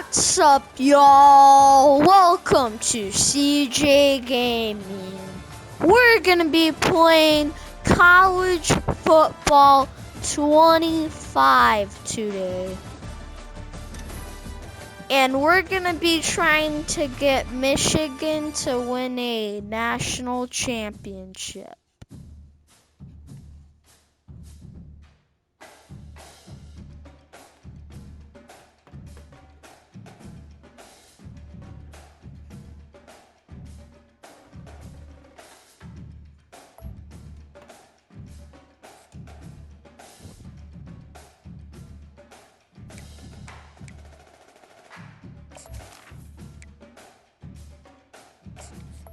What's up, y'all? Welcome to CJ Gaming. We're gonna be playing College Football 25 today. And we're gonna be trying to get Michigan to win a national championship.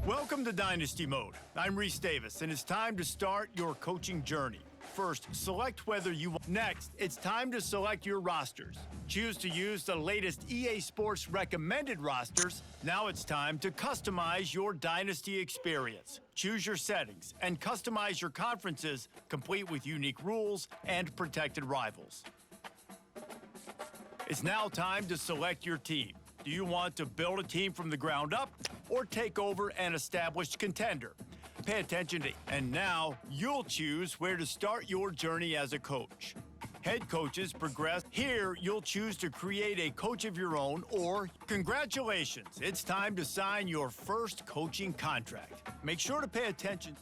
Welcome to Dynasty Mode. I'm Reese Davis, and it's time to start your coaching journey. First, select whether you want. Next, it's time to select your rosters. Choose to use the latest EA Sports recommended rosters. Now it's time to customize your Dynasty experience. Choose your settings and customize your conferences, complete with unique rules and protected rivals. It's now time to select your team. Do you want to build a team from the ground up or take over an established contender? Pay attention to, and now you'll choose where to start your journey as a coach. Head coaches progress. Here, you'll choose to create a coach of your own or congratulations, it's time to sign your first coaching contract. Make sure to pay attention.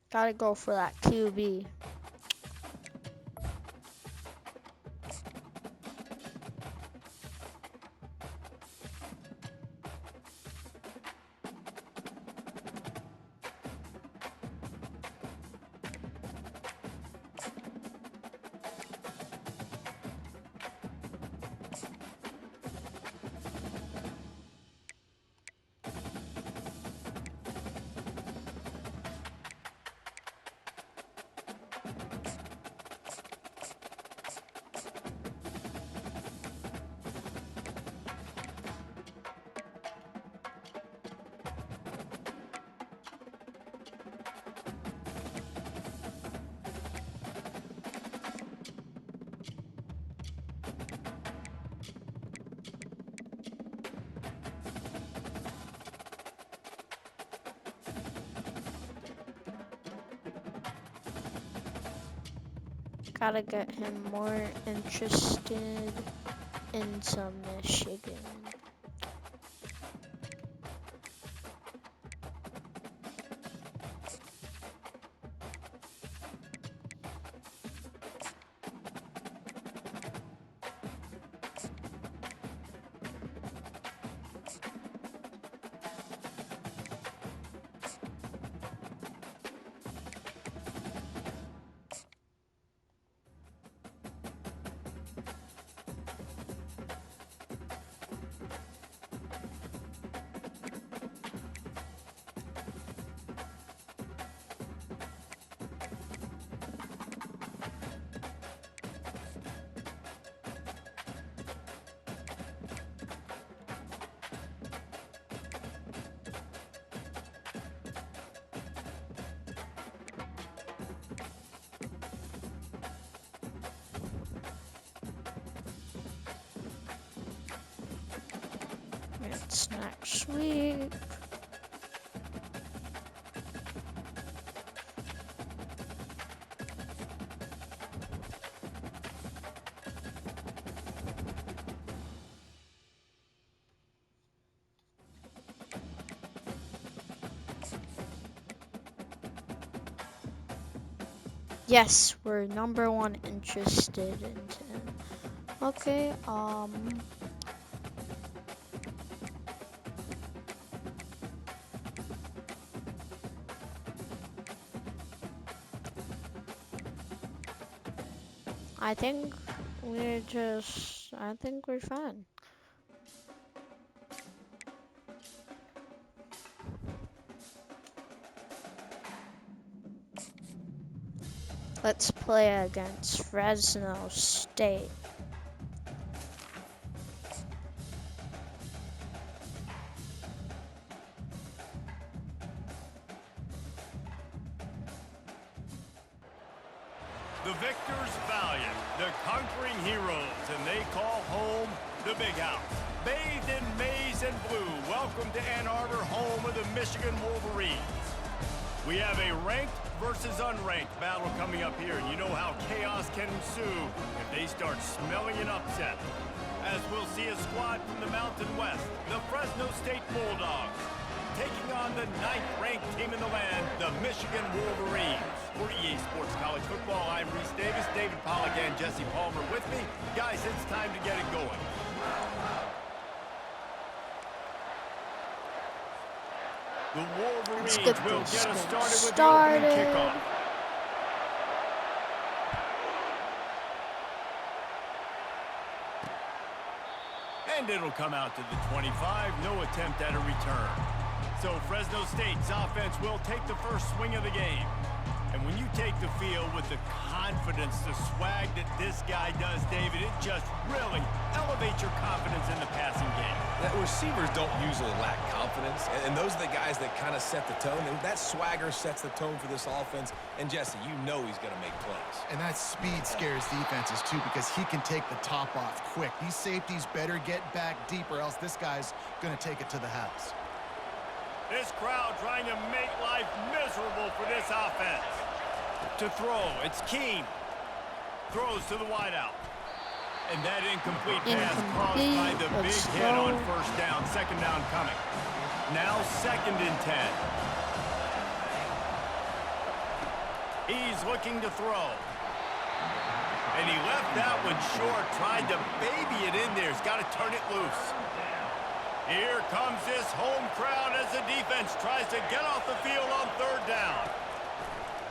Gotta go for that QB. Gotta get him more interested into Michigan. That's next week. Yes, we're number one interested in him. Okay, I think we're fine. Let's play against Fresno State. The victors valiant, the conquering heroes, and they call home the Big House. Bathed in maize and blue, welcome to Ann Arbor, home of the Michigan Wolverines. We have a ranked versus unranked battle coming up here, and you know how chaos can ensue if they start smelling an upset. As we'll see a squad from the Mountain West, the Fresno State Bulldogs, taking on the 9th-ranked team in the land, the Michigan Wolverines. For EA Sports College Football, I'm Reese Davis, David Pollack, and Jesse Palmer with me. Guys, it's time to get it going. The Wolverines will get us started with the opening kickoff. And it'll come out to the 25, no attempt at a return. So Fresno State's offense will take the first swing of the game. And when you take the field with the confidence, the swag that this guy does, David, it just really elevates your confidence in the passing game. Receivers don't usually lack confidence, and those are the guys that kind of set the tone. And that swagger sets the tone for this offense. And Jesse, you know he's going to make plays. And that speed scares defenses too, because he can take the top off quick. These safeties better get back deep, or else this guy's going to take it to the house. This crowd trying to make life miserable for this offense. To throw, it's Keene. Throws to the wideout. And that incomplete pass caused by the big hit on first down. Second down coming. Now 2nd and 10. He's looking to throw. And he left that one short. Tried to baby it in there. He's got to turn it loose. Here comes this home crowd as the defense tries to get off the field on 3rd down.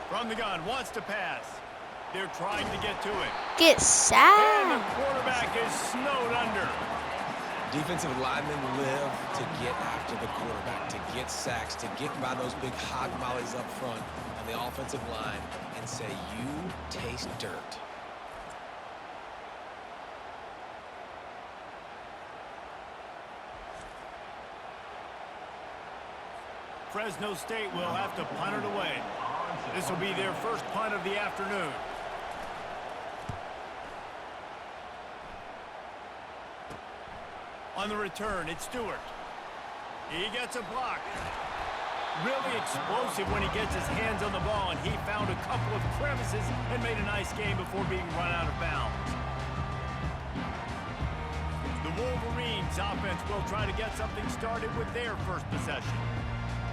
From the gun, wants to pass. They're trying to get to it. Get sacked. And the quarterback is snowed under. Defensive linemen live to get after the quarterback, to get sacks, to get by those big hog mollies up front on the offensive line and say, you taste dirt. Fresno State will have to punt it away. This will be their first punt of the afternoon. On the return, it's Stewart. He gets a block. Really explosive when he gets his hands on the ball, and he found a couple of crevices and made a nice game before being run out of bounds. The Wolverines offense will try to get something started with their first possession.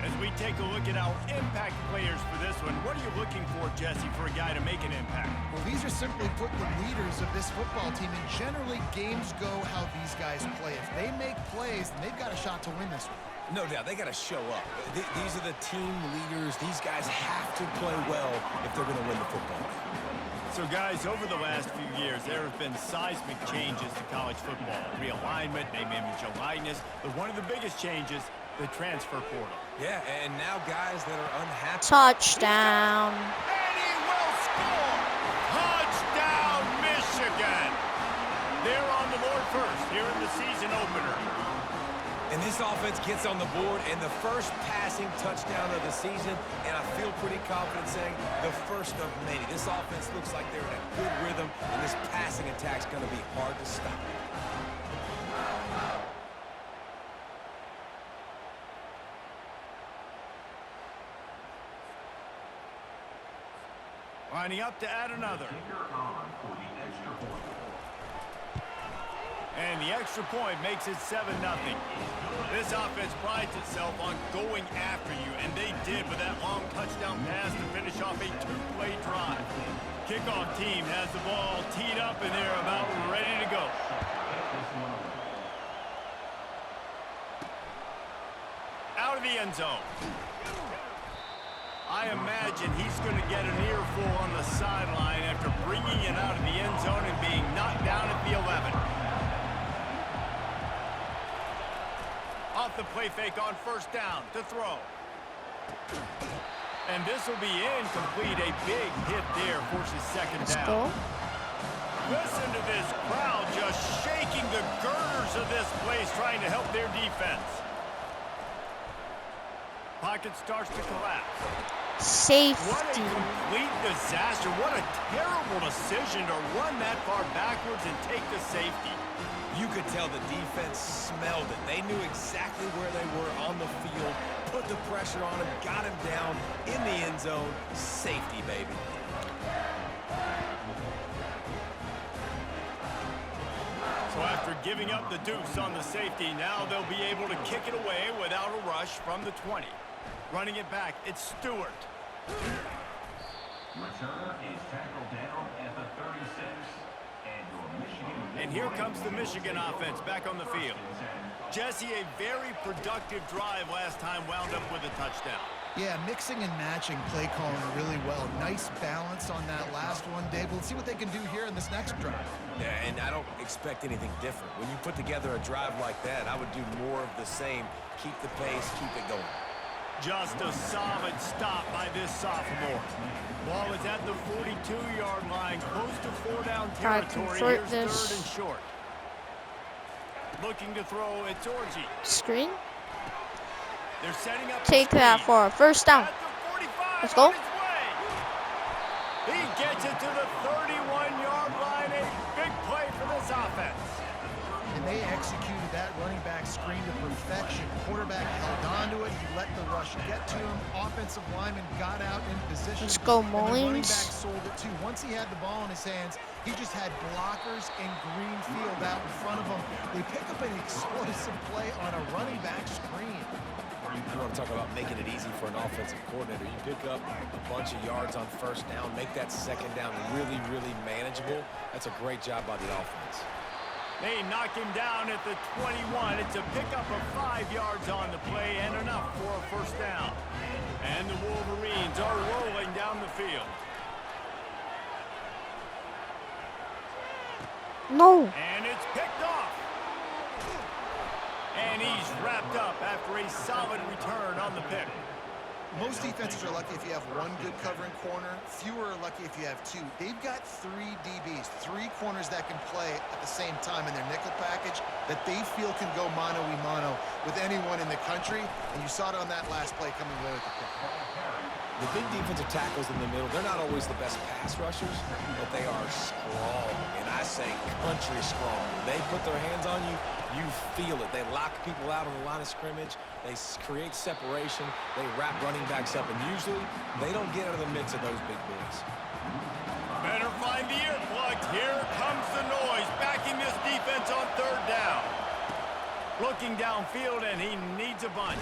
As we take a look at our impact players for this one, what are you looking for, Jesse, for a guy to make an impact? Well, these are simply put the leaders of this football team, and generally games go how these guys play. If they make plays, then they've got a shot to win this one. No doubt, they got to show up. These are the team leaders. These guys have to play well if they're going to win the football game. So, guys, over the last few years, there have been seismic changes to college football. Realignment, name, image, and likeness. But one of the biggest changes, the transfer portal. Yeah, and now guys that are unhappy. Touchdown. And he will score! Touchdown, Michigan! They're on the board first here in the season opener. And this offense gets on the board, and the first passing touchdown of the season, and I feel pretty confident saying the first of many. This offense looks like they're in a good rhythm, and this passing attack's going to be hard to stop. Lining up to add another. And the extra point makes it 7-0. This offense prides itself on going after you, and they did with that long touchdown pass to finish off a 2-play drive. Kickoff team has the ball teed up, and they're about ready to go. Out of the end zone. I imagine he's going to get an earful on the sideline after bringing it out of the end zone and being knocked down at the 11. Off the play fake on first down to throw. And this will be incomplete. A big hit there forces second down. Listen to this crowd just shaking the girders of this place, trying to help their defense. Pocket starts to collapse. Safety. What a complete disaster. What a terrible decision to run that far backwards and take the safety. You could tell the defense smelled it. They knew exactly where they were on the field, put the pressure on him, got him down in the end zone. Safety, baby. So after giving up the deuce on the safety, now they'll be able to kick it away without a rush from the 20. Running it back, it's Stewart. Returner is tackled down at the 36. And here comes the Michigan offense back on the field. Jesse, a very productive drive last time, wound up with a touchdown. Yeah, mixing and matching play calling really well. Nice balance on that last one, Dave. Let's see what they can do here in this next drive. Yeah, and I don't expect anything different. When you put together a drive like that, I would do more of the same. Keep the pace, keep it going. Just a solid stop by this sophomore. Ball is at the 42-yard line, close to 4-down territory. Here's this. 3rd and short. Looking to throw, it's Orji. Screen. They're setting up. Take that for a first down. At the 45, Let's go. on his way. He gets it to the 31-yard line. A big play for this offense. And they executed that running back screen to perfection. Quarterback held on to it. He let the rush get to him. Offensive lineman got out in position. Let's go, And the running Mullins. back sold it too. Once he had the ball in his hands, he just had blockers and green field out in front of him. They pick up an explosive play on a running back screen. You want to talk about making it easy for an offensive coordinator. You pick up a bunch of yards on first down, make that second down really, really manageable. That's a great job by the offense. They knock him down at the 21. It's a pickup of 5 yards on the play and enough for a first down. And the Wolverines are rolling down the field. No. And it's picked off. And he's wrapped up after a solid return on the pick. Most defenses are lucky if you have one good covering corner. Fewer are lucky if you have two. They've got 3 DBs, 3 corners that can play at the same time in their nickel package that they feel can go mano-a-mano with anyone in the country. And you saw it on that last play coming away with the pick. The big defensive tackles in the middle, they're not always the best pass rushers, but they are strong, and I say country strong. When they put their hands on you, you feel it. They lock people out on the line of scrimmage. They create separation. They wrap running backs up, and usually they don't get out of the mix of those big boys. Better find the earplugs. Here comes the noise, backing this defense on 3rd down. Looking downfield, and he needs a bunch.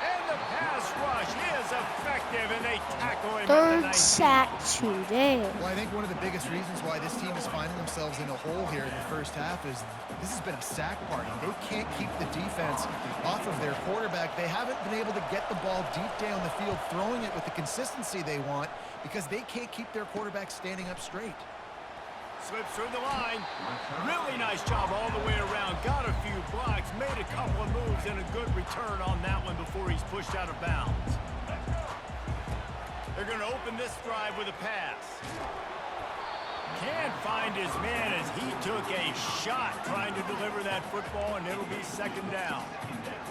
And the pass rush is effective, and they tackle him at the 19. 3rd sack today. Well, I think one of the biggest reasons why this team is finding themselves in a hole here in the first half is this has been a sack party. They can't keep the defense off of their quarterback. They haven't been able to get the ball deep down the field, throwing it with the consistency they want because they can't keep their quarterback standing up straight. Slips through the line. Really nice job all the way around. Got a few blocks, made a couple of moves, and a good return on that one before he's pushed out of bounds. They're going to open this drive with a pass. Can't find his man as he took a shot trying to deliver that football, and it'll be 2nd down.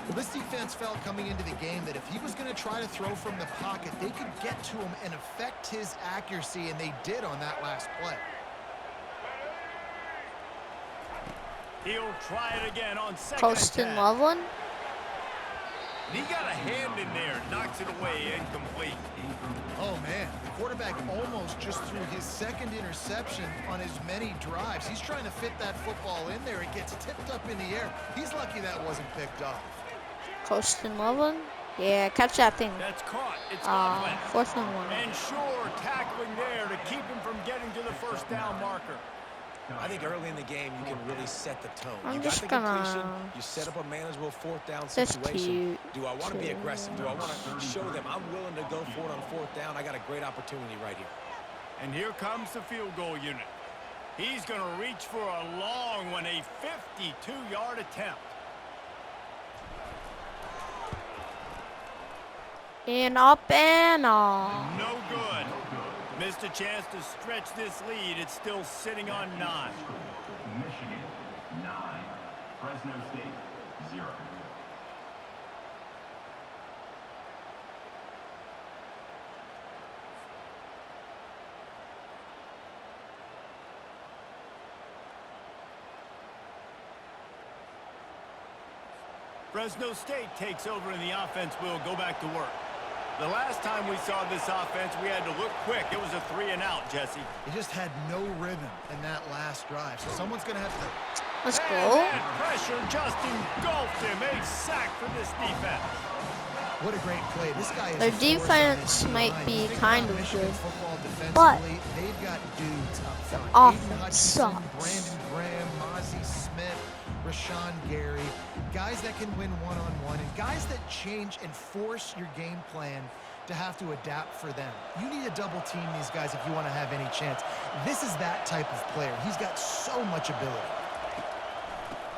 Well, this defense felt coming into the game that if he was going to try to throw from the pocket, they could get to him and affect his accuracy, and they did on that last play. He'll try it again on 2nd Colston and 10. Loveland. He got a hand in there, knocks it away, incomplete. Oh, man, the quarterback almost just threw his second interception on as many drives. He's trying to fit that football in there. It gets tipped up in the air. He's lucky that wasn't picked off. Coastin Loveland. Yeah, catch that thing. That's caught. It's Godwin. 4th and 1. And sure, tackling there to keep him from getting to the first down marker. I think early in the game, you can really set the tone. I'm You got just the gonna- completion. You set up a manageable 4th down That's situation. cute. Do I want to be Cute. aggressive? Do I want to show them I'm willing to go for it on 4th down? I got a great opportunity right here. And here comes the field goal unit. He's going to reach for a long one, a 52-yard attempt. And up and off. No good. Missed a chance to stretch this lead. It's still sitting on 9. Michigan, 9. Fresno State, 0. Fresno State takes over and the offense will go back to work. The last time we saw this offense, we had to look quick. It was a 3-and-out, Jesse. They just had no rhythm in that last drive, so someone's going to have to... Let's And go. that pressure just engulfed him. A sack for this defense. What a great play. This guy is Their a force on his defense might line. be Think kind about of Michigan good, football but defensively, they've got dudes up front. offense Aiden Hutchinson, sucks. Brandon Graham, Mozzie Smith, Rashawn Gary, guys that can win one-on-one, and guys that change and force your game plan to have to adapt for them. You need to double team these guys if you want to have any chance. This is that type of player. He's got so much ability.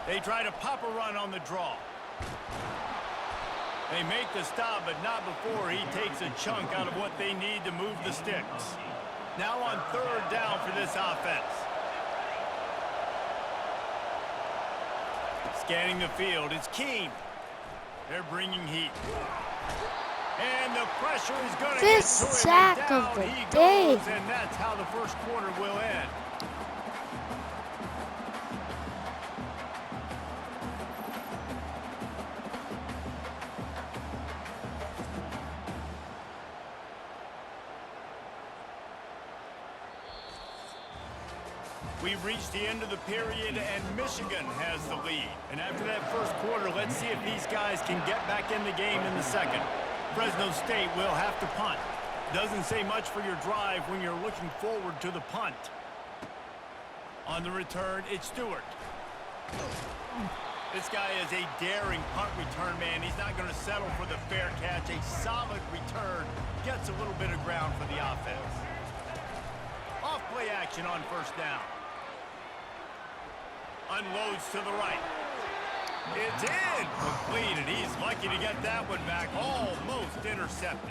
They try to pop a run on the draw. They make the stop, but not before he takes a chunk out of what they need to move the sticks. Now on 3rd down for this offense. Scanning the field, it's Keene. They're bringing heat. And the pressure is going to get Fifth to him. sack And down of the he day. goes, and that's how the first quarter will end. We've reached the end of the period, and Michigan has the lead. And after that first quarter, let's see if these guys can get back in the game in the second. Fresno State will have to punt. Doesn't say much for your drive when you're looking forward to the punt. On the return, it's Stewart. This guy is a daring punt return man. He's not going to settle for the fair catch. A solid return gets a little bit of ground for the offense. Off play action on 1st down. Unloads to the right. It's in. Completed. He's lucky to get that one back. Almost intercepted.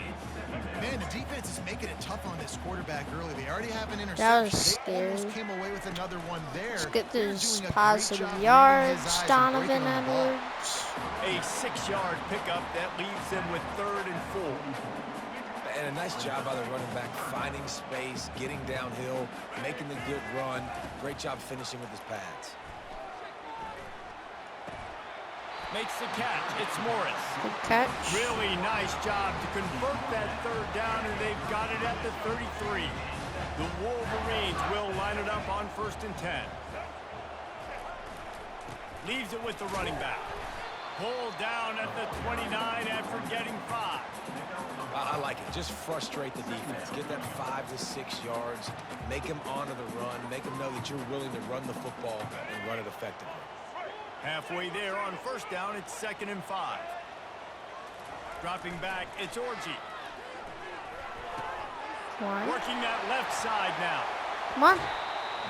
Man, the defense is making it tough on this quarterback early. They already have an interception. That was They almost scary. came away with another one there. Let's get They're this doing a great positive job reading his yards, eyes and Donovan breaking on the ball. Edwards. A 6-yard pickup that leaves them with 3rd and 4. And a nice job by the running back, finding space, getting downhill, making the good run. Great job finishing with his pads. Makes the catch. It's Morris. Good catch. Really nice job to convert that 3rd down, and they've got it at the 33. The Wolverines will line it up on 1st and 10. Leaves it with the running back. Pulled down at the 29 after getting 5. I like it. Just frustrate the defense. Get that 5 to 6 yards. Make them honor the run. Make them know that you're willing to run the football and run it effectively. Halfway there on 1st down, it's 2nd and 5. Dropping back, it's Orji. One. Working that left side now. Come on.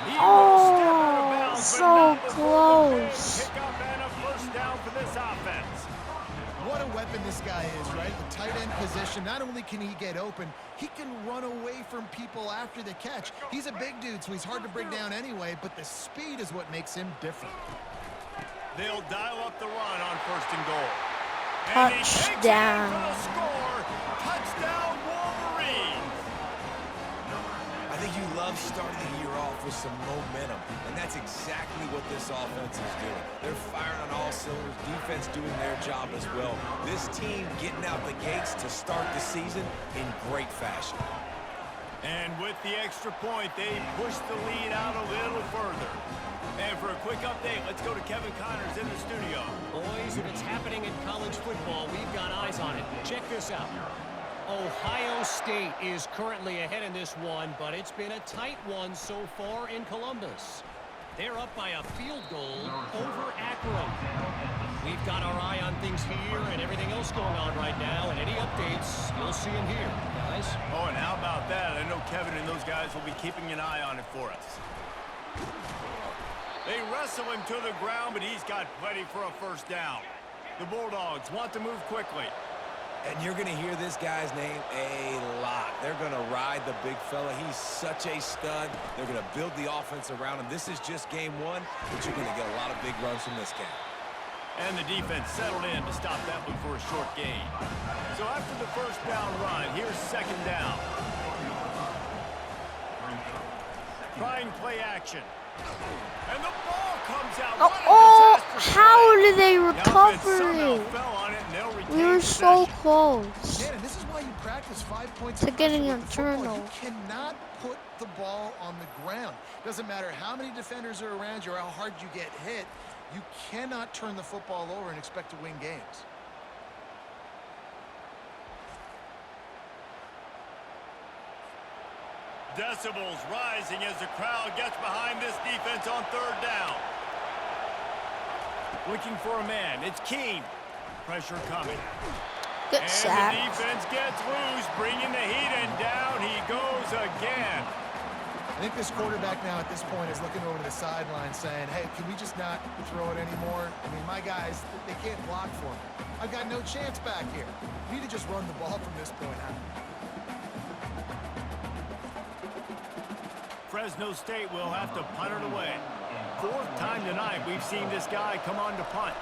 He will step out of Oh, bounds, but so not before the big close. pickup and a 1st down for this offense. What a weapon this guy is, right? The tight end position, not only can he get open, he can run away from people after the catch. He's a big dude, so he's hard to bring down anyway, but the speed is what makes him different. They'll dial up the run on 1st and goal. And he takes it Touchdown. for the score. Touchdown, Wolverines. I think you love starting the year off off with some momentum, and that's exactly what this offense is doing. They're firing on all cylinders, defense doing their job as well. This team getting out the gates to start the season in great fashion. And with the extra point, they push the lead out a little further. And for a quick update, let's go to Kevin Connors in the studio. Boys, if it's happening in college football, we've got eyes on it. Check this out. Ohio State is currently ahead in this one, but it's been a tight one so far in Columbus. They're up by a field goal over Akron. We've got our eye on things here and everything else going on right now, and any updates, you'll see them here, guys. Oh, and how about that? I know Kevin and those guys will be keeping an eye on it for us. They wrestle him to the ground, but he's got plenty for a first down. The Bulldogs want to move quickly. And you're going to hear this guy's name a lot. They're going to ride the big fella. He's such a stud. They're going to build the offense around him. This is just game one, but you're going to get a lot of big runs from this guy. And the defense settled in to stop that one for a short gain. So after the first down run, here's second down. Trying play action. And the ball comes out. Oh, how did they The offense recover somehow it? fell on it, and they'll retain We were so possession. close. Man, and this is why you practice 5 points To of getting pressure a with football. You turnover. cannot put the ball on the ground. Doesn't matter how many defenders are around you or how hard you get hit. You cannot turn the football over and expect to win games. Decibels rising as the crowd gets behind this defense on third down. Looking for a man. It's Keene. Pressure coming. Good And sack. the defense gets loose, bringing the heat, and down he goes again. I think this quarterback now at this point is looking over to the sideline saying, hey, can we just not throw it anymore? I mean, my guys, they can't block for me. I've got no chance back here. We need to just run the ball from this point on. Fresno State will have to punt it away. Fourth time tonight we've seen this guy come on to punt.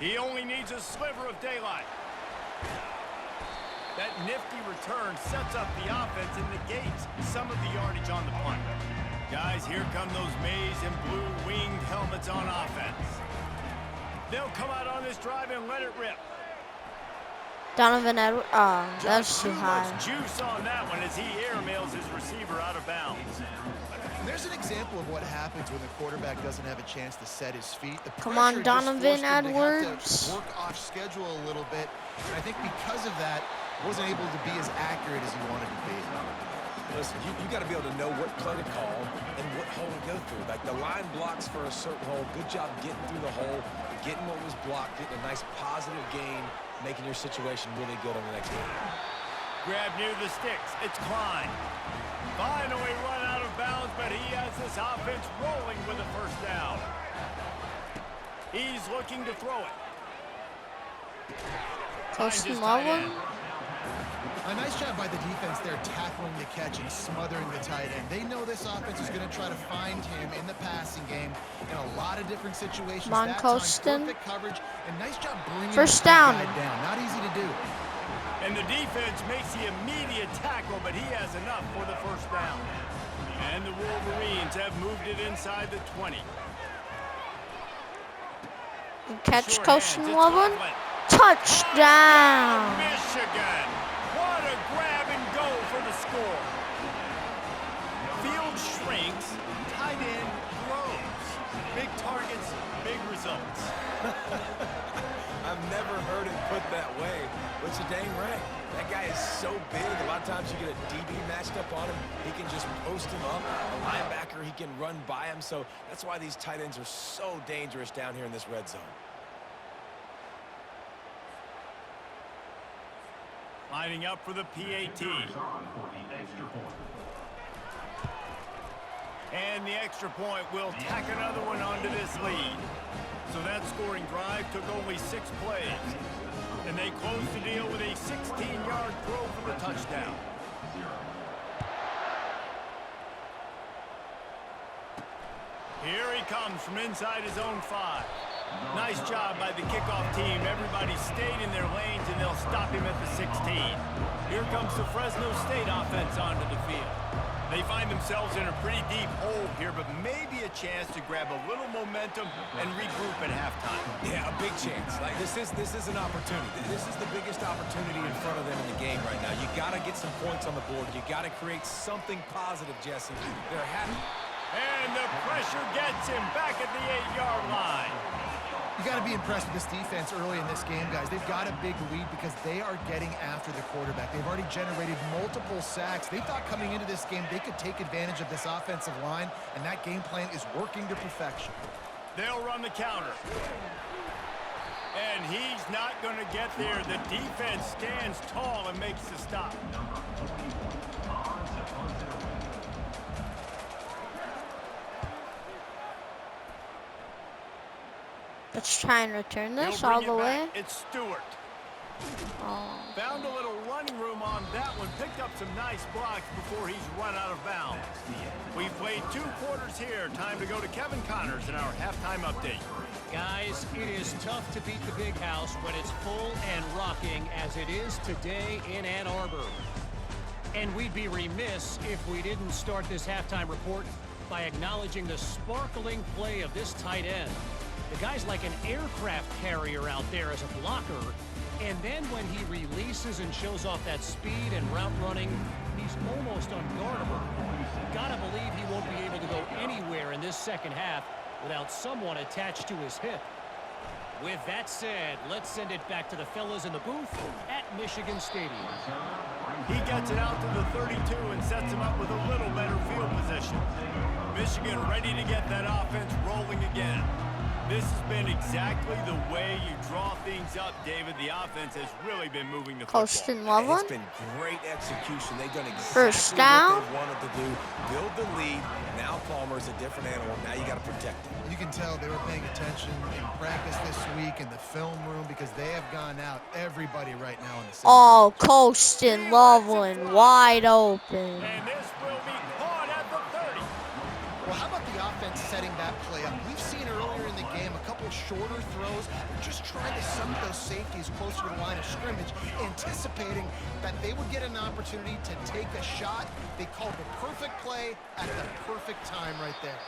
He only needs a sliver of daylight. That nifty return sets up the offense and negates some of the yardage on the punt. Guys, here come those maize and blue winged helmets on offense. They'll come out on this drive and let it rip. Donovan Edwards. That's too Too high. much juice on that one as he airmails his receiver out of bounds. There's an example of what happens when the quarterback doesn't have a chance to set his feet. The Come on, pressure just Donovan forced him to have Edwards. to work off schedule a little bit. And I think because of that, wasn't able to be as accurate as he wanted to be. Listen, you got to be able to know what play to call and what hole to go through. Like the line blocks for a certain hole. Good job getting through the hole, getting what was blocked, getting a nice positive gain, making your situation really good on the next game. Grab near the sticks. It's Klein. Finally run out of bounds, but he has this offense rolling with a first down. He's looking to throw it. Close Finds his to tight Loveland. end. A nice job by the defense there tackling the catch and smothering the tight end. They know this offense is going to try to find him in the passing game in a lot of different situations. Come on, That time, Colston. perfect coverage and nice job bringing First the down. guy down. Not easy to do. And the defense makes the immediate tackle, but he has enough for the first down. And the Wolverines have moved it inside the 20. Catch Short Colston hands, it's Loveland. Loveland. Touchdown. Michigan. What a grab and go for the score. Field shrinks, tight end grows. Big targets, big results. I've never heard it put that way, but you're dang right. That guy is so big. A lot of times you get a DB matched up on him. He can just post him up. A linebacker, he can run by him. So that's why these tight ends are so dangerous down here in this red zone. Lining up for the PAT. First on for the extra point. And the extra point will tack another one onto this lead. So that scoring drive took only 6 plays. And they closed the deal with a 16-yard throw for the touchdown. Here he comes from inside his own 5. Nice Nice job by the kickoff team. Everybody stayed in their lanes, and they'll stop him at the 16. Here comes the Fresno State offense onto the field. They find themselves in a pretty deep hole here, but maybe a chance to grab a little momentum and regroup at halftime. Yeah, a big chance. Like this is an opportunity. This is the biggest opportunity in front of them in the game right now. You got to get some points on the board. You got to create something positive, Jesse. They're happy. And the pressure gets him back at the 8-yard line. You got to be impressed with this defense early in this game, guys. They've got a big lead because they are getting after the quarterback. They've already generated multiple sacks. They thought coming into this game they could take advantage of this offensive line, and that game plan is working to perfection. They'll run the counter. And he's not going to get there. The defense stands tall and makes the stop. Let's try and return this all the way. It's Stewart. Oh. Found a little running room on that one. Picked up some nice blocks before he's run out of bounds. We've played 2 quarters here. Time to go to Kevin Connors in our halftime update. Guys, it is tough to beat the Big House when it's full and rocking as it is today in Ann Arbor. And we'd be remiss if we didn't start this halftime report by acknowledging the sparkling play of this tight end. The guy's like an aircraft carrier out there as a blocker. And then when he releases and shows off that speed and route running, he's almost unguardable. Gotta believe he won't be able to go anywhere in this second half without someone attached to his hip. With that said, let's send it back to the fellas in the booth at Michigan Stadium. He gets it out to the 32 and sets him up with a little better field position. Michigan ready to get that offense rolling again. This has been exactly the way you draw things up, David. The offense has really been moving the football. Colston Loveland. It's been great execution. They've done First exactly down. what they wanted to do. Build the lead. Now Palmer's a different animal. Now you got to protect him. You can tell they were paying attention in practice this week in the film room because they have gone out everybody right now in the same. Oh, Colston Loveland wide open. And this will be caught at the 30. Well, how about the offense setting that play up? We've seen earlier in the game a couple shorter throws, just trying to suck those safeties closer to the line of scrimmage, anticipating that they would get an opportunity to take a shot. They called the perfect play at the perfect time right there.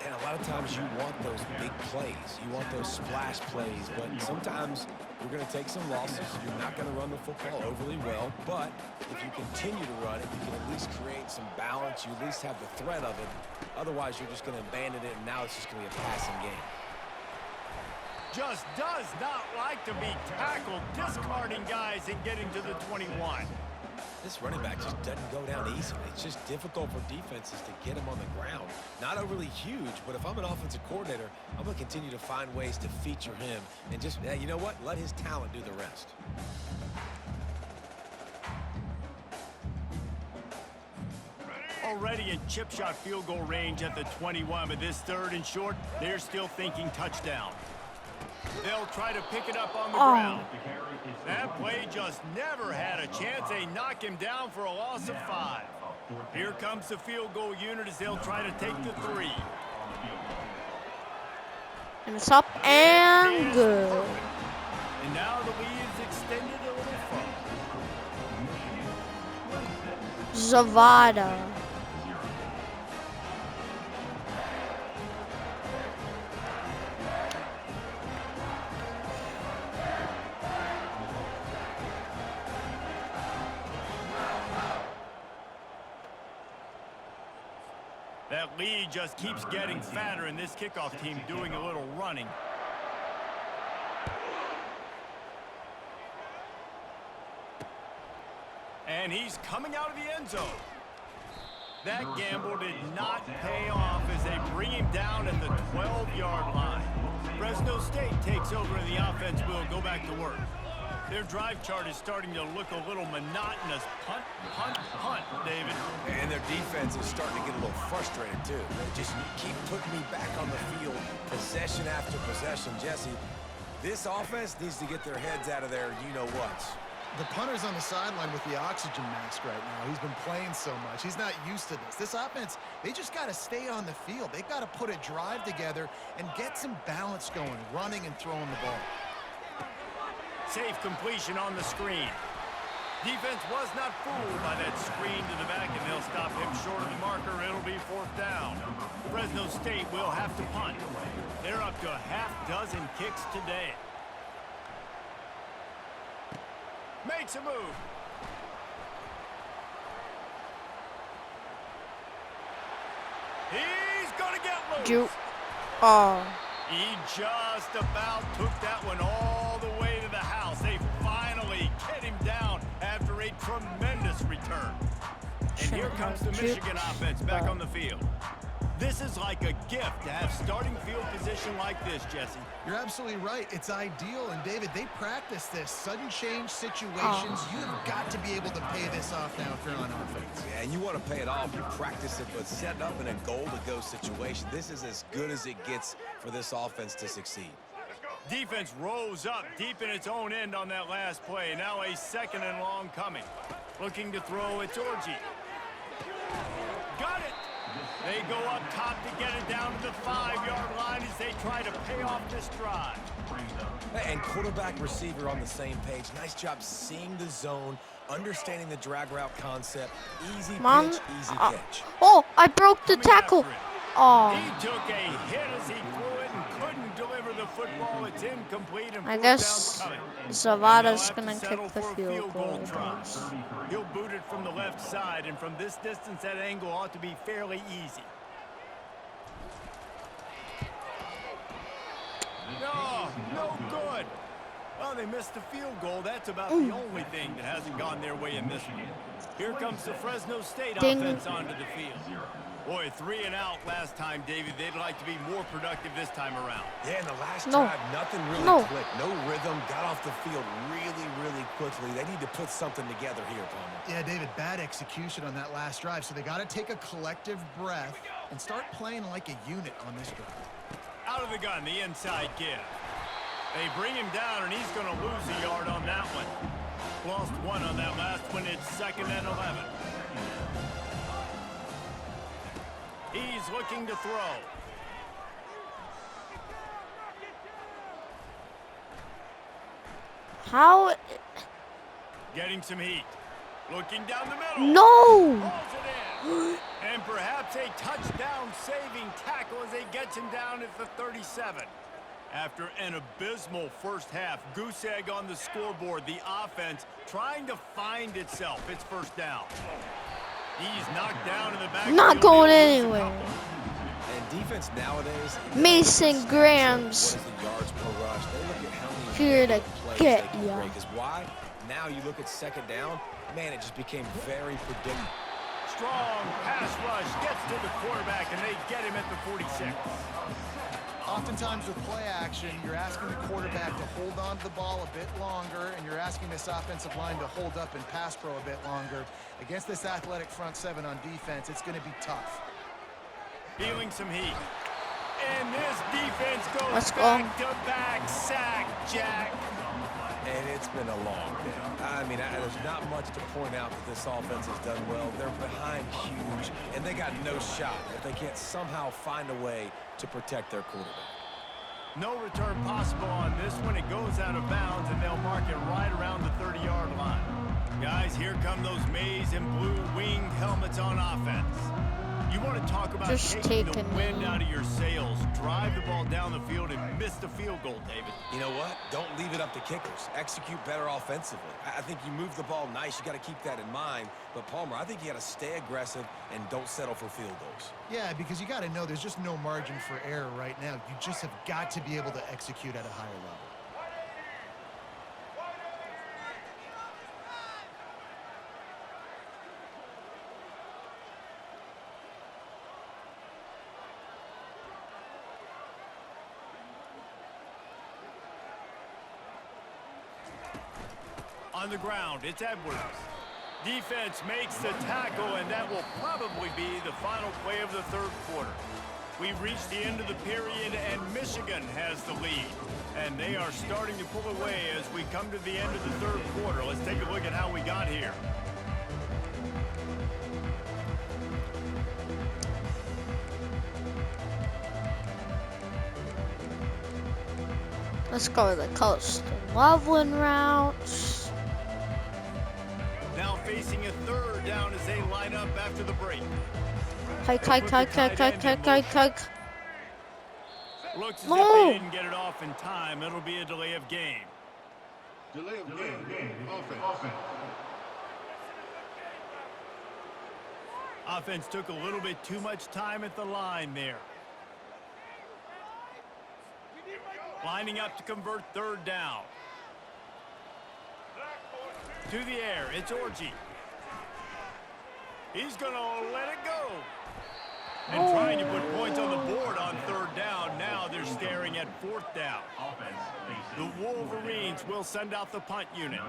And a lot of times you want those big plays. You want those splash plays, but sometimes you're going to take some losses. You're not going to run the football overly well, but if you continue to run it, you can at least create some balance. You at least have the threat of it. Otherwise, you're just going to abandon it, and now it's just going to be a passing game. Just does not like to be tackled, discarding guys and getting to the 21. This running back just doesn't go down easily. It's just difficult for defenses to get him on the ground. Not overly huge, but if I'm an offensive coordinator, I'm going to continue to find ways to feature him and just, you know what, let his talent do the rest. Already in chip shot field goal range at the 21, but this 3rd and short, they're still thinking touchdown. They'll try to pick it up on the ground. That play just never had a chance. They knock him down for a loss of 5. Here comes the field goal unit as they'll try to take the 3. And it's up and good. And now the lead is extended a little further. Zavada. That lead just keeps getting fatter, and this kickoff team doing a little running. And he's coming out of the end zone. That gamble did not pay off as they bring him down at the 12-yard line. Fresno State takes over, and the offense will go back to work. Their drive chart is starting to look a little monotonous. Punt, punt, punt, David. And their defense is starting to get a little frustrated, too. They just keep putting me back on the field, possession after possession. Jesse, this offense needs to get their heads out of there, you-know-what. The punter's on the sideline with the oxygen mask right now. He's been playing so much. He's not used to this. This offense, they just got to stay on the field. They've got to put a drive together and get some balance going, running and throwing the ball. Safe completion on the screen. Defense was not fooled by that screen to the back, and they'll stop him short of the marker. It'll be 4th down. Fresno State will have to punt. They're up to a half-dozen kicks today. Makes a move. He's going to get loose. Oh. He just about took that one all the way to the house. They finally get him down after a tremendous return. And here comes the Michigan offense back on the field. This is like a gift to have starting field position like this, Jesse. You're absolutely right. It's ideal. And, David, they practice this. Sudden change situations. You've got to be able to pay this off now if you're on offense. Yeah, and you want to pay it off. You practice it, but setting up in a goal-to-go situation, this is as good as it gets for this offense to succeed. Defense rose up deep in its own end on that last play. Now a 2nd and long coming. Looking to throw, it's Orji. Got it! They go up top to get it down to the 5-yard line as they try to pay off this drive. And quarterback receiver on the same page. Nice job seeing the zone, understanding the drag route concept. Easy pitch, easy catch. Oh, I broke the tackle. Oh. He took a hit as he threw it and couldn't deliver the football. It's incomplete and I guess Zavada's going to kick the field goal. He'll boot it from the left side, and from this distance, that angle ought to be fairly easy. No good. Well, they missed the field goal. That's about the only thing that hasn't gone their way in this one. Here comes the Fresno State offense onto the field. Boy, 3 and out last time, David. They'd like to be more productive this time around. Yeah, in the last drive, nothing really clicked. No rhythm, got off the field really quickly. They need to put something together here, Palmer. Yeah, David, bad execution on that last drive, so they got to take a collective breath and start playing like a unit on this drive. Out of the gun, the inside give. They bring him down, and he's going to lose a yard on that one. Lost 1 on that last one. It's 2nd and 11. He's looking to throw. How? Getting some heat. Looking down the middle. No! Pulls it in. And perhaps a touchdown-saving tackle as they get him down at the 37. After an abysmal first half, goose egg on the scoreboard, the offense trying to find itself. It's 1st down. He's knocked down in the back. Not going anywhere. And defense nowadays. Mason Graham's what is the yards per rush? They look at how many here to get you. ya. Because why? Now you look at 2nd down. Man, it just became very predictable. Strong pass rush gets to the quarterback, and they get him at the 46. Oftentimes with play action, you're asking the quarterback to hold on to the ball a bit longer, and you're asking this offensive line to hold up and pass pro a bit longer. Against this athletic front 7 on defense, it's going to be tough. Feeling some heat. And this defense goes Let's go. back-to-back sack, Jack. And it's been a long day. I mean, there's not much to point out that this offense has done well. They're behind huge, and they got no shot if they can't somehow find a way to protect their quarterback. No return possible on this one. It goes out of bounds, and they'll mark it right around the 30-yard line. Guys, here come those maize and blue winged helmets on offense. You want to talk about Just taking the taking wind it. out of your sails. Drive the ball down the field and miss the field goal, David. You know what? Don't leave it up to kickers. Execute better offensively. I think you move the ball nice. You got to keep that in mind. But, Palmer, I think you got to stay aggressive and don't settle for field goals. Yeah, because you got to know there's just no margin for error right now. You just have got to be able to execute at a higher level. On the ground, it's Edwards. Defense makes the tackle, and that will probably be the final play of the 3rd quarter. We've reached the end of the period, and Michigan has the lead And they are starting to pull away as we come to the end of the third quarter. Let's take a look at how we got here. Let's go the Coast Loveland routes. Now facing a third down as they line up after the break. Hike. Looks as No. if they didn't get it off in time. It'll be a delay of game. Delay of game. Offense. Offense took a little bit too much time at the line there. Lining up to convert third down. To the air, it's Orji. He's going to let it go. And trying to put points on the board on third down. Now they're staring at fourth down. The Wolverines will send out the punt unit.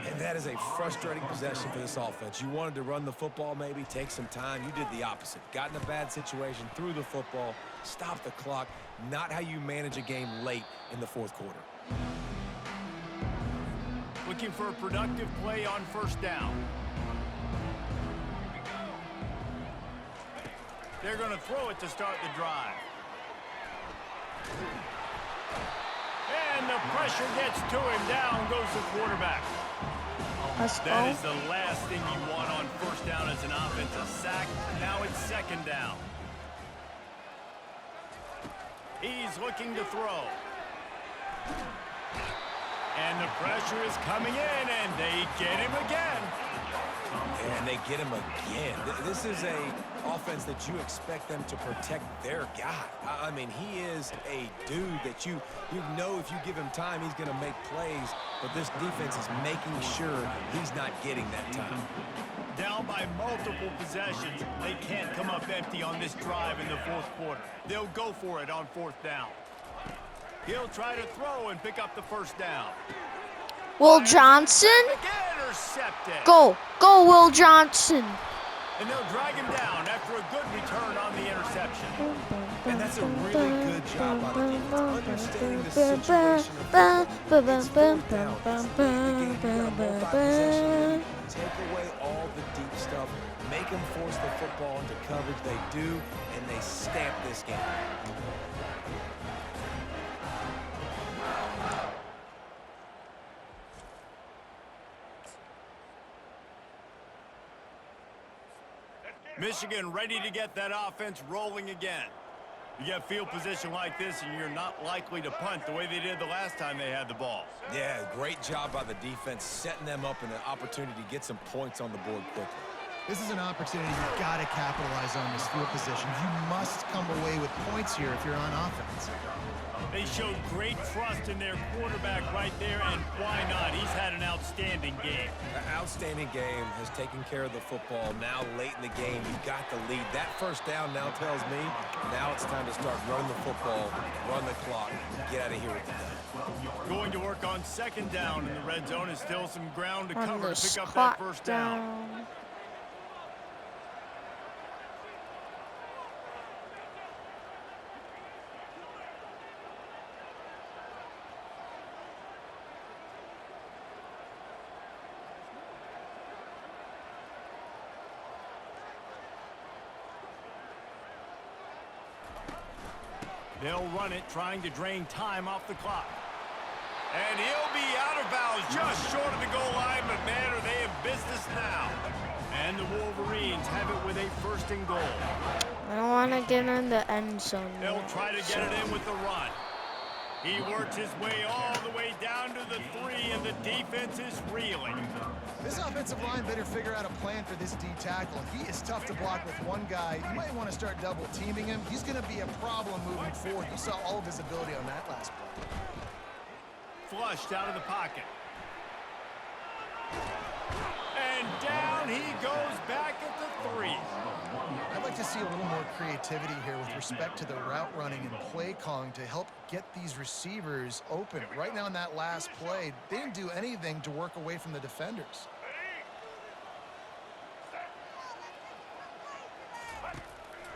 And that is a frustrating possession for this offense. You wanted to run the football, maybe take some time. You did the opposite. Got in a bad situation, threw the football, stopped the clock. Not how you manage a game late in the fourth quarter. Looking for a productive play on first down. They're going to throw it to start the drive. And the pressure gets to him. Down goes the quarterback. Let's That go. is the last thing you want on first down as an offense. A sack. Now it's second down. He's looking to throw. And the pressure is coming in, and they get him again. And they get him again. This is a offense that you expect them to protect their guy. I mean, he is a dude that you know if you give him time, he's going to make plays. But this defense is making sure he's not getting that time. Down by multiple possessions. They can't come up empty on this drive in the fourth quarter. They'll go for it on fourth down. He'll try to throw and pick up the first down. Will Johnson. Again intercepted. Go, Will Johnson. And they'll drag him down after a good return on the interception. And that's a really good job by the defense, understanding the situation of football. It's fourth down. It's late in the game. You got a multi-possession lead. Take away all the deep stuff. Make them force the football into coverage. They do, and they stamp this game. Michigan ready to get that offense rolling again. You get field position like this, and you're not likely to punt the way they did the last time they had the ball. Yeah, great job by the defense, setting them up in an opportunity to get some points on the board quickly. This is an opportunity you've got to capitalize on this field position. You must come away with points here if you're on offense. They showed great trust in their quarterback right there, and why not? He's had an outstanding game. An outstanding game, has taken care of the football. Now late in the game, you got the lead. That first down now tells me now it's time to start running the football, run the clock, get out of here with the done. Going to work on second down in the red zone is still some ground to On cover to this pick up that clock first down. They'll run it, trying to drain time off the clock. And he'll be out of bounds just short of the goal line, but man, are they in business now. And the Wolverines have it with a first and goal. I don't want to get in the end zone. They'll yet, try to get so- it in with the run. He works his way all the way down to the 3, and the defense is reeling. This offensive line better figure out a plan for this D tackle. He is tough to block with one guy. You might want to start double teaming him. He's going to be a problem moving forward. You saw all of his ability on that last play. Flushed out of the pocket. And down he goes back at the 3. I'd like to see a little more creativity here with respect to the route running and play calling to help get these receivers open. Right now in that last play, they didn't do anything to work away from the defenders.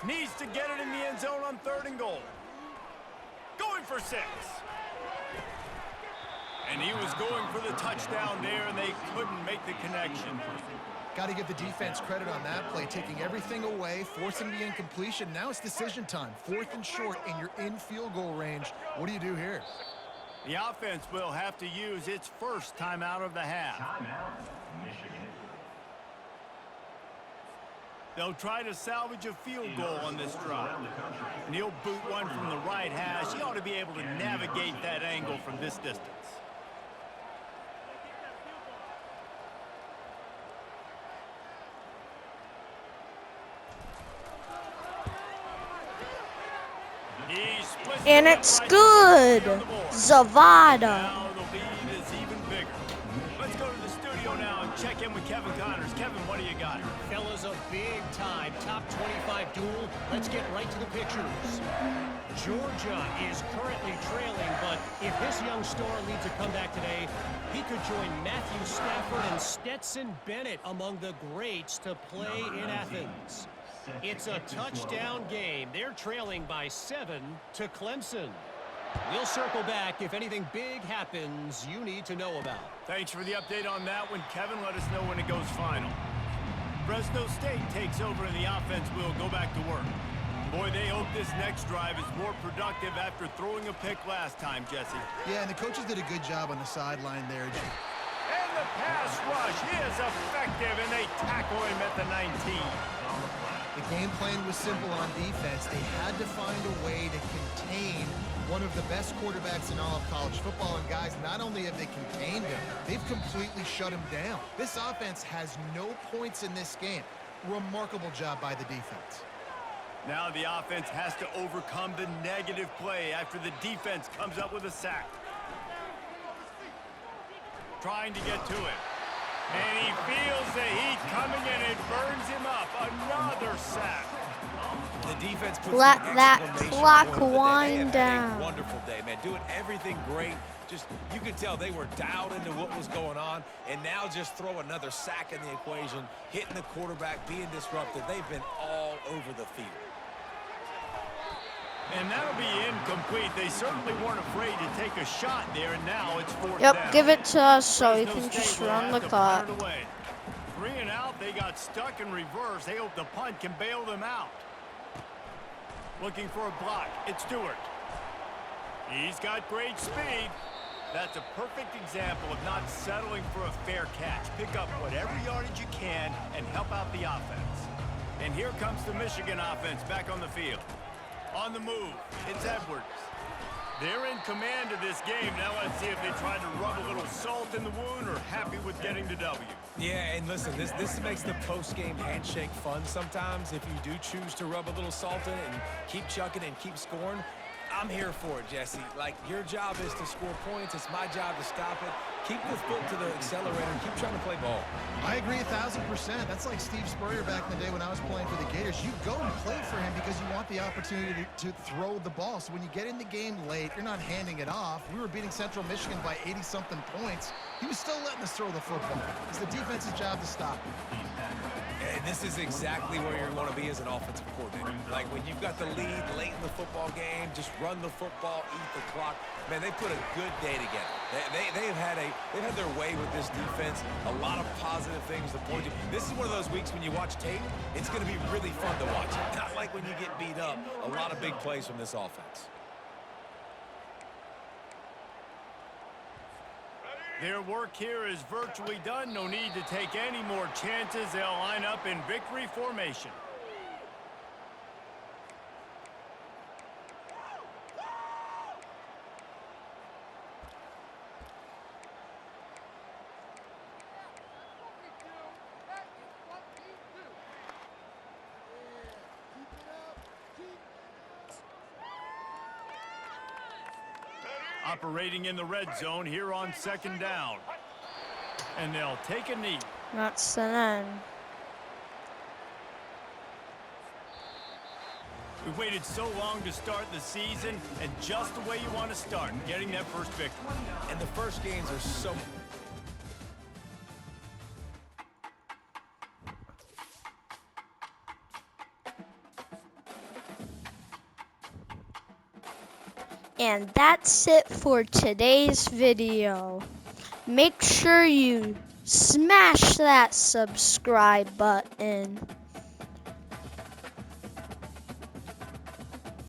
Needs to get it in the end zone on 3rd and goal. Going for 6. And he was going for the touchdown there, and they couldn't make the connection. Got to give the defense credit on that play, taking everything away, forcing the incompletion. Now it's decision time. 4th and short, and you're in field goal range. What do you do here? The offense will have to use its first timeout of the half. They'll try to salvage a field goal on this drive. And he'll boot one from the right hash. He ought to be able to navigate that angle from this distance. And it's good. Zavada. Now the lead is even bigger. Let's go to the studio now and check in with Kevin Connors. Kevin, what do you got? Fellas, a big-time top 25 duel. Let's get right to the pictures. Georgia is currently trailing, but if this young star leads a comeback today, he could join Matthew Stafford and Stetson Bennett among the greats to play in Athens. It's a touchdown game. They're trailing by 7 to Clemson. We'll circle back if anything big happens you need to know about. Thanks for the update on that one, Kevin. Let us know when it goes final. Fresno State takes over and the offense will go back to work. Boy, they hope this next drive is more productive after throwing a pick last time, Jesse. Yeah, and the coaches did a good job on the sideline there. And the pass rush is effective, and they tackle him at the 19. The game plan was simple on defense. They had to find a way to contain one of the best quarterbacks in all of college football. And guys, not only have they contained him, they've completely shut him down. This offense has no points in this game. Remarkable job by the defense. Now the offense has to overcome the negative play after the defense comes up with a sack. Trying to get to it. And he feels the heat coming and it burns him up. Another sack. The defense puts Let an that exclamation clock point on the day. wind They had down. a wonderful day, man. Doing everything great. Just, you could tell they were dialed into what was going on. And now just throw another sack in the equation. Hitting the quarterback, being disrupted. They've been all over the field. And that'll be incomplete. They certainly weren't afraid to take a shot there, and now it's 4th Yep, down. give it to us so we Fresno can State just will run have the to clock. punt it away. 3 and out, they got stuck in reverse. They hope the punt can bail them out. Looking for a block. It's Stewart. He's got great speed. That's a perfect example of not settling for a fair catch. Pick up whatever yardage you can and help out the offense. And here comes the Michigan offense back on the field. On the move, it's Edwards. They're in command of this game. Now let's see if they try to rub a little salt in the wound or happy with getting the W. Yeah, and listen, this makes the post-game handshake fun sometimes. If you do choose to rub a little salt in it and keep chucking and keep scoring, I'm here for it, Jesse. Like, your job is to score points. It's my job to stop it. Keep the foot to the accelerator. Keep trying to play ball. I agree 1,000%. That's like Steve Spurrier back in the day when I was playing for the Gators. You go and play for him because you want the opportunity to throw the ball. So when you get in the game late, you're not handing it off. We were beating Central Michigan by 80-something points. He was still letting us throw the football. It's the defense's job to stop it. And this is exactly where you want to be as an offensive coordinator. Like, when you've got the lead late in the football game, just run the football, eat the clock. Man, they put a good day together. They've had their way with this defense. A lot of positive things to point to. This is one of those weeks when you watch tape, it's going to be really fun to watch. Not like when you get beat up. A lot of big plays from this offense. Their work here is virtually done. No need to take any more chances. They'll line up in victory formation. Operating in the red zone here on 2nd down. And they'll take a knee. That's the end. We waited so long to start the season, and just the way you want to start, getting that first victory. And the first games are so... And that's it for today's video. Make sure you smash that subscribe button.